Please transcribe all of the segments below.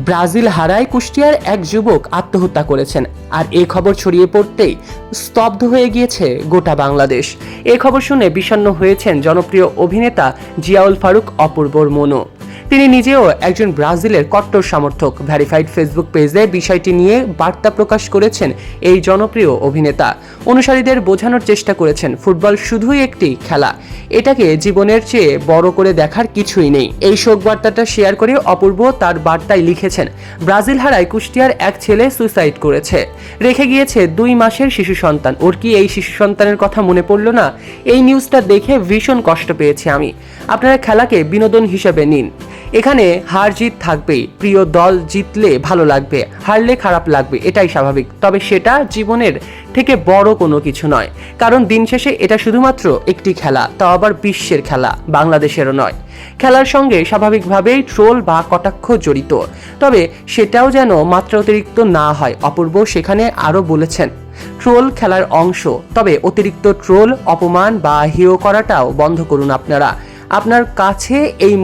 Brazil হারায় কুষ্টিয়ার এক যুবক আত্মহত্যা করেছেন। আর এই খবর ছড়িয়ে পড়তেই স্তব্ধ হয়ে গিয়েছে গোটা বাংলাদেশ। এই খবর শুনে বিষণ্ণ হয়েছেন জনপ্রিয় অভিনেতা জিয়াউল ফারুক অপূর্বর মনু। তিনি নিজেও একজন ব্রাজিলের কট্টর সমর্থক। ভেরিফাইড ফেসবুক পেজে বিষয়টি নিয়ে বার্তা প্রকাশ করেছেন এই জনপ্রিয় অভিনেতা। অনুসারীদের বোঝানোর চেষ্টা করেছেন ফুটবল শুধুই একটি খেলা, এটাকে জীবনের চেয়ে বড় করে দেখার কিছুই নেই। এই শোক বার্তাটা শেয়ার করে অপূর্ব তার বার্তায় লিখেছেন, ব্রাজিল হারায় কুষ্টিয়ার এক ছেলে সুইসাইড করেছে, রেখে গিয়েছে 2 মাসের শিশু সন্তান। ওর কি এই শিশু সন্তানের কথা মনে পড়লো না? এই নিউজটা দেখে ভীষণ কষ্ট পেয়েছি আমি। আপনারা খেলাকে বিনোদন হিসেবে নিন, এখানে হার জিত থাকবেই। প্রিয় দল জিতলে ভালো লাগবে, হারলে খারাপ লাগবে, এটাই স্বাভাবিক। তবে সেটা জীবনের থেকে বড় কোনো কিছু নয়, কারণ দিন শেষে এটা শুধুমাত্র একটি খেলা, তাও আবার বিশ্বের খেলা, বাংলাদেশেরও নয়। খেলার সঙ্গে স্বাভাবিকভাবেই ট্রোল বা কটাক্ষ জড়িত, তবে সেটাও যেন মাত্রা অতিরিক্ত না হয়। অপূর্ব সেখানে আরও বলেছেন, ট্রোল খেলার অংশ, তবে অতিরিক্ত ট্রোল, অপমান বা হেয় করাটাও বন্ধ করুন আপনারা। আপনার কাছে এই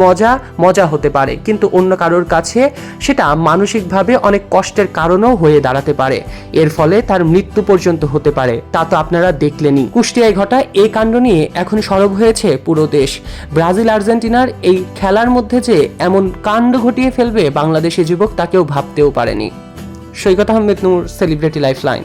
মজা হতে পারে, কিন্তু অন্য কারোর কাছে সেটা মানসিকভাবে অনেক কষ্টের কারণও হয়ে দাঁড়াতে পারে। এর ফলে তার মৃত্যু পর্যন্ত হতে পারে, তা তো আপনারা দেখলেনই। কুষ্টিয়ায় ঘটা এই কাণ্ড নিয়ে এখন সরব হয়েছে পুরো দেশ। ব্রাজিল আর্জেন্টিনার এই খেলার মধ্যে যে এমন কাণ্ড ঘটিয়ে ফেলবে বাংলাদেশি যুবক, তাকেও ভাবতেও পারেনি। সৈকত আহমেদ নূর, সেলিব্রিটি লাইফলাইন।